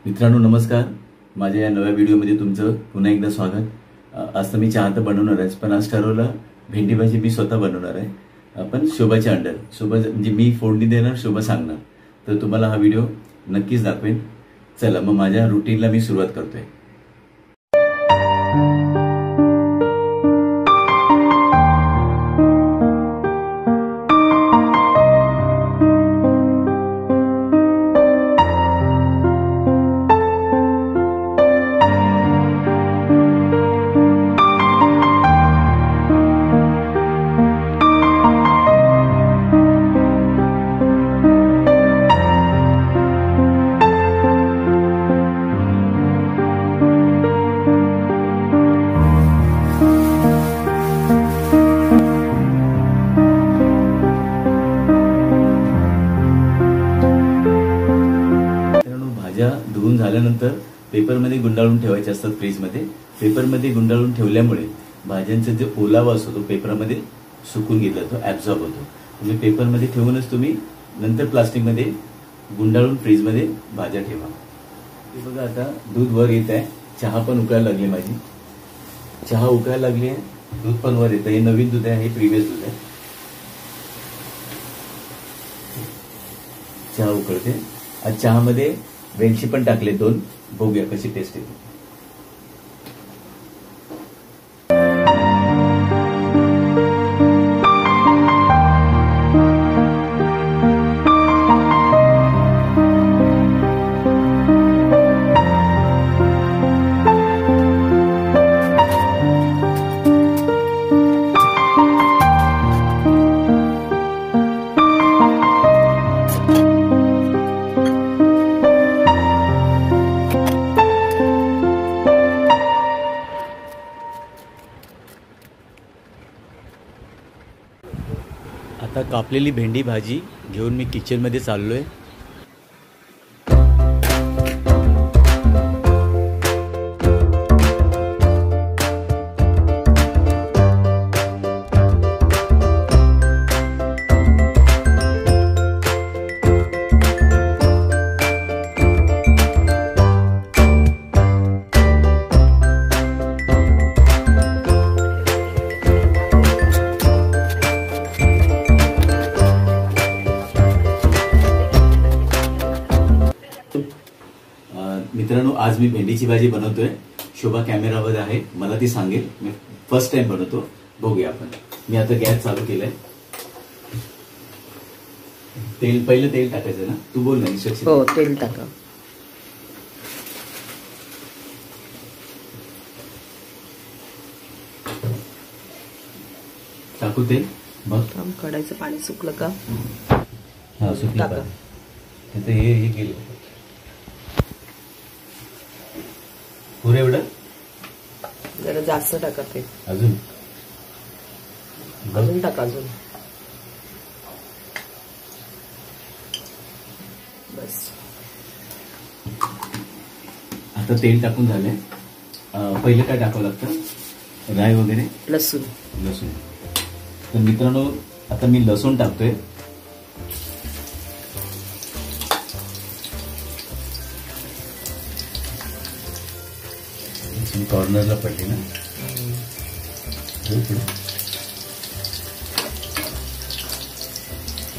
मित्रांनो नमस्कार. माझ्या या नव्या व्हिडिओमध्ये तुमचं पुन्हा एकदा स्वागत. आज तर मी चहा तर बनवणार आहे, पण आज ठरवलं भेंडी भाजी मी स्वतः बनवणार आहे, पण शोभाच्या अंडर. शोभा म्हणजे मी फोडणी देणार, शोभा सांगणार. तर तुम्हाला हा व्हिडिओ नक्कीच दाखवेन. चला मग माझ्या रुटीनला मी सुरुवात करतोय. धुवून झाल्यानंतर पेपरमध्ये गुंडाळून ठेवायचे असतात फ्रीजमध्ये. पेपरमध्ये गुंडाळून ठेवल्यामुळे भाज्यांचा जो ओलावा असतो तो पेपरमध्ये सुकून गेला, तो ऍब्झॉर्ब होतो. तुम्ही पेपरमध्ये ठेवूनच तुम्ही नंतर प्लास्टिकमध्ये गुंडाळून फ्रीजमध्ये भाज्या ठेवा. हे बघा आता दूध वर येत आहे, चहा पण उकळायला लागली माझी. चहा उकळायला लागली आहे, दूध पण वर येत आहे. हे नवीन दूध आहे, हे प्रिव्हियस दूध आहे. चहा उकळते. आज चहामध्ये वेलची पण टाकले 2. बघूया कशी टेस्ट येते. आता कापलेली भेंडी भाजी घेऊन मी किचनमध्ये चाललोय. मित्रांनो आज मी भेंडीची भाजी बनवतोय. शोभा कॅमेरावर आहे, मला ती सांगेल. मी फर्स्ट टाइम बनवतो, बघूया आपण. मी आता गॅस चालू केलाय. पहिलं तेल टाकायचं ना? तू बोल ना. हो, तेल टाका. टाकू तेल. बघ कढईचं पाणी सुकलं का? हा सुकलं का? हे गेलं पुरे एवढं. जरा जास्त टाका ते. अजून टाका अजून. बस. आता तेल टाकून झालंय. पहिलं काय टाकावं लागतं? राई वगैरे, लसूण. तर मित्रांनो आता मी लसूण टाकतोय. कॉर्नरला पडली ना.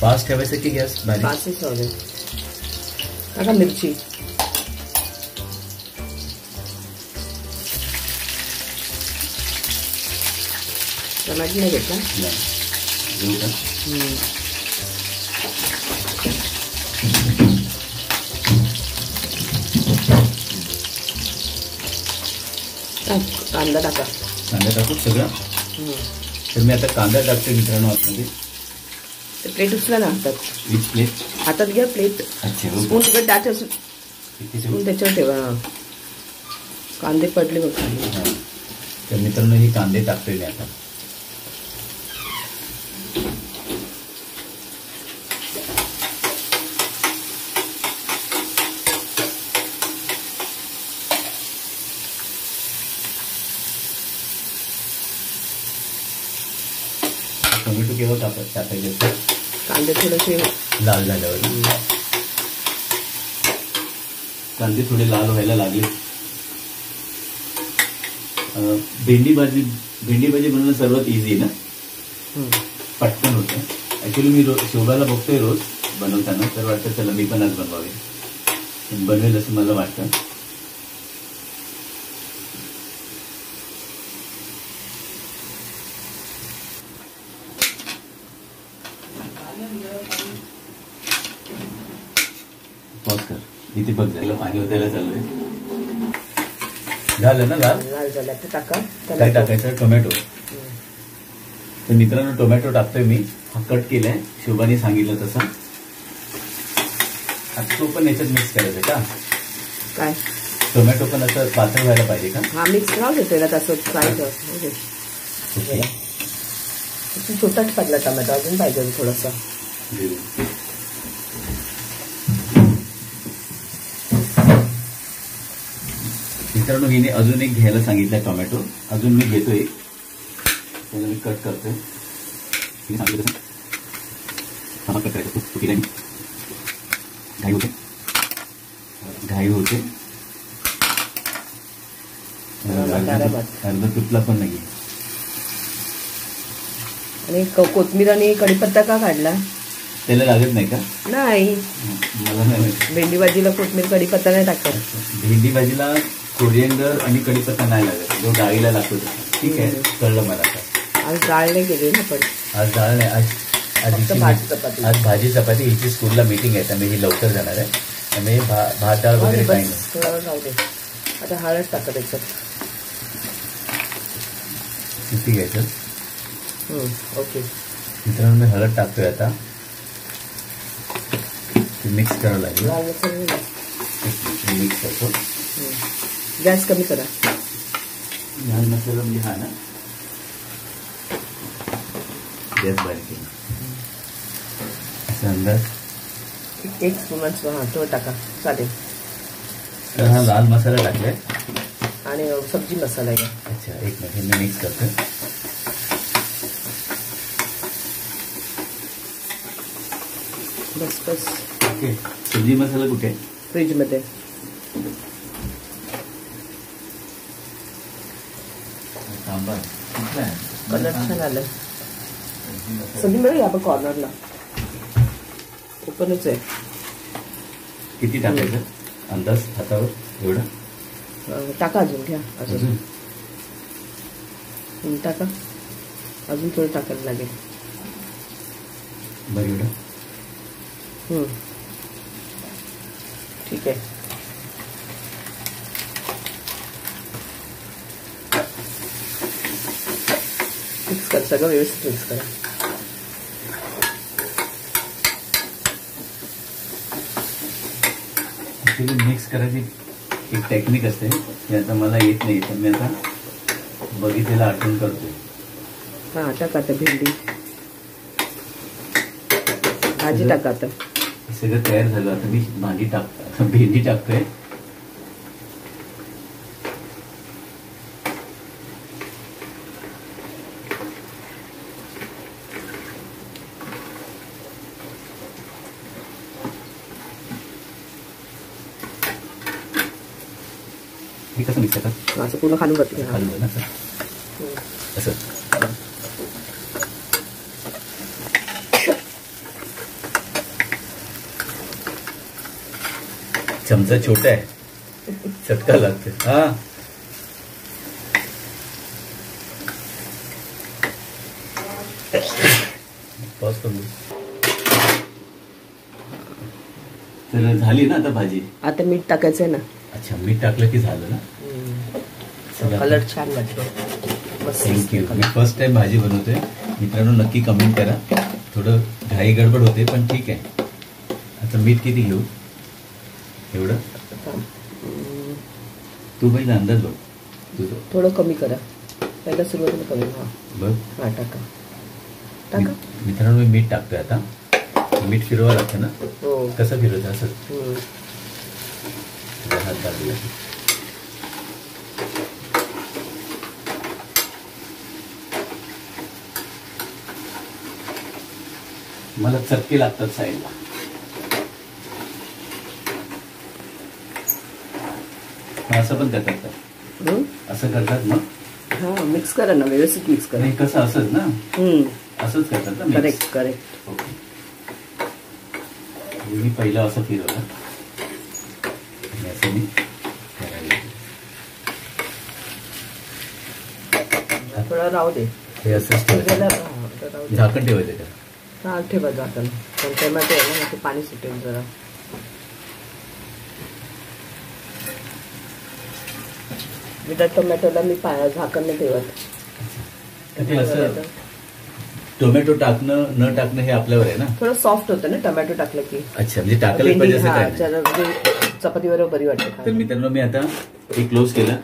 फास्ट ठेवायचं की गॅस बारीक? फास्ट ठेवले. टाका मिरची. टमाटर नाही घेतला. घेऊ का? कांदा टाका. कांदा टाकू सगळं. तर मी आता कांदा टाकते मित्रांनो आतमध्ये. प्लेट उचला ना हातात. Which plate? हातात घ्या प्लेट. अच्छा. स्पून तिकडे दाट स्पून त्याच्यावर ठेवा. कांदे पडले बघ. तर मित्रांनो हे कांदे टाकतोय मी आता. टोमॅटो केव्हा टाकायचे असतात? कांदे थोडेसे लाल झाल्यावर. कांदे थोडे लाल व्हायला लागले. भेंडी भाजी बनवणं सर्वात इझी ना, पटकन होतं. ऍक्च्युली मी शोभाला बघतोय रोज बनवताना, तर वाटतं चला मी पण आज बनवावे, बनवेल असं मला वाटतं. पॉज कर, इथे बघ झालं पाणी होतायला चाललंय. झालं ना लाल? लाल झालं तर टाका. काय टाकायचं? टोमॅटो. तर मित्रांनो टोमॅटो टाकतोय मी, हा कट केलाय शोभाने सांगितलं तसं. आता तो पण याच्यात मिक्स करायचं का? काय टोमॅटो पण असं पातळ व्हायला पाहिजे का? हा मिक्स राहू दे त्याला तसं फ्राय कर. ओके. छोटाच पडला टोमॅटो, अजून पाहिजे थोडासा. मित्रांनो हिने अजून एक घ्यायला सांगितलं टोमॅटो, अजून मी घेतोय, त्याला मी कट करतोय. हिने सांगितलं तसं कट करायचं. चुकीला मी घाई होते अर्धा तुटला पण नाही. आणि कोथिंबीर आणि कढीपत्ता का काढला? त्याला लागत नाही का? नाही, मला नाही माहिती. भेंडी भाजीला कोथिंबीर कढीपत्ता नाही टाकत. भेंडी भाजीला कोरिएंडर आणि कढीपत्ता नाही लागत, जो डाळीला लागतो. ठीक आहे, कळलं मला आता. आज डाळ नाही केली ना पण. आज डाळ नाही, आज भाजी चपाती. हिची स्कूलला मीटिंग आहे त्यामुळे ही लवकर जाणार आहे, त्यामुळे भात डाळ वगैरे काही नाही. राहू दे. आता हळद टाका त्याच्यात. किती घ्यायचं? ओके मित्रांनो मी हळद टाकतोय आता, मिक्स करावं लागेल. मिक्स करतो. गॅस कमी करा. लाल मसाला म्हणजे हा ना, गॅस बारीक केला असा अंदाज. 1 स्पून तो टाका चालेल. तर हा लाल मसाला टाकलाय आणि सब्जी मसाला आहे. अच्छा, एक मिनिट मी मिक्स करतोय. बस बस. ओके. सब्जी मसाला कुठे? फ्रीज मध्ये. कलर छान आलाय. सब्जी मिळेल आपण कॉर्नरला. ओपनच आहे. किती टाकायचं अंदाज हातावर? एवढं टाका. अजून घ्या. अजून टाका. अजून थोडं टाकायला लागेल. बरं एवढं. ठीक आहे. मिक्स कर, सगळं व्यवस्थित मिक्स करा. ऍक्च्युली मिक्स करायची एक टेक्निक असते, ते आता मला येत नाही, पण मी आता बघितलेलं आठवण करतोय. हा टाका आता भेंडी भाजी टाका. आता सगळं तयार झालं. आता मी भेंडी टाकतोय. हे कसं मिक्स करतात? असं पूर्ण खालून वरती घ्या. खालून ना असं. चमचा छोटा आहे, चटका लागते. हा पॉज करू. तर झाली ना आता भाजी. आता मीठ टाकायचं आहे ना. अच्छा, मीठ टाकलं की झालं ना. कलर छान वाटतो. थँक्यू. मी फर्स्ट टाइम भाजी बनवतोय. मित्रांनो नक्की कमेंट करा. थोडं घाई गडबड होते पण ठीक आहे. आता मीठ किती घेऊ? एवढं. तू पहिला अंदाज बघ. तुझं थोडं कमी करा. पहिला सुरुवातीला कमी. बघ. हा टाका. मित्रांनो मी मीठ टाकतोय आता. मीठ फिरवा लागतं ना. कसं फिरवतं? असं हात दाबला. मला चटके लागतात साईडला. असं पण करतात का? हं? असं करतात मग? हा मिक्स करा ना, व्यवस्थित मिक्स करा. नाही कसं असंच ना, असंच करतात ना? Correct correct. ओके. मी पहिला असं फिरवलं आणि असं मी करायला लागलो. थोडं राहू दे. हे असंच ठेवायचं, राहू दे. झाकण ठेवायचं का? हा ठेवा झाकण. पण टोमॅटो आहे ना, ते पाणी सुटेल जरा. विदाउट टोमॅटोला मी झाकण नाही ठेवत. ते असं टोमॅटो टाकणं न टाकणं हे आपल्यावर आहे ना. थोडं सॉफ्ट होतं ना टोमॅटो टाकलं की. अच्छा, म्हणजे टाकायला पाहिजे असं काय? चपाती बरोबर बरी वाटते. तर मित्रांनो, मी आता हे क्लोज केलं.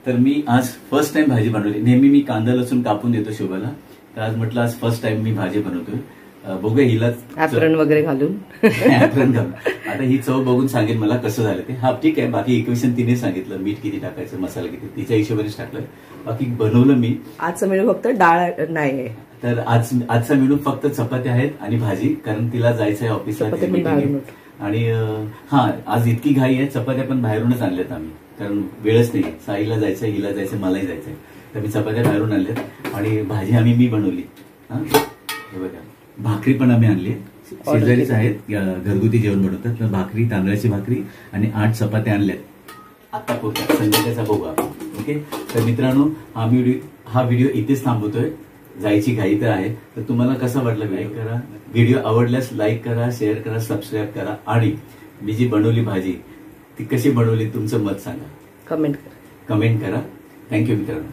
तर मी आज फर्स्ट टाइम भाजी बनवली. नेहमी मी कांदा लसूण कापून देतो शोभाला, तर आज म्हटलं आज फर्स्ट टाइम मी भाजी बनवतोय. बघूया हिला ऍप्रन वगैरे घालून. ऍप्रन घालून. आता ही चव बघून सांगेल मला कसं झालं ते. हा ठीक आहे, बाकी इक्वेशन तिने सांगितलं, मीठ किती टाकायचं, मसाला किती, तिच्या हिशोबानेच टाकलं. बाकी बनवलं मी. आजचा मेनू फक्त डाळ नाही. तर आजचा मेनू फक्त चपात्या आहेत आणि भाजी, कारण तिला जायचंय ऑफिसला. आणि हा आज इतकी घाई आहे, चपात्या पण बाहेरूनच आणल्यात आम्ही, कारण वेळच नाही. साईला जायचंय, हिला जायचंय, मलाही जायचंय. तर मी चपात्या बाहेरून आणल्यात आणि भाजी मी बनवली. हा हे बघा, भाकरी पण आम्ही आणली. शेजारीच आहेत, घरगुती जेवण बनवतात. तर भाकरी, तांदळाची भाकरी आणि 8 चपात्या आणल्यात आता पुरत्या. संध्याकाळचा बघू आपण. ओके. तर मित्रांनो, हा व्हिडिओ इथेच थांबवतोय. जायची घाई तर आहे. तर तुम्हाला कसा वाटला लाईक करा. व्हिडिओ आवडल्यास लाईक करा, शेअर करा, सबस्क्राईब करा. आणि मी जी बनवली भाजी ती कशी बनवली तुमचं मत सांगा, कमेंट करा. थँक्यू मित्रांनो.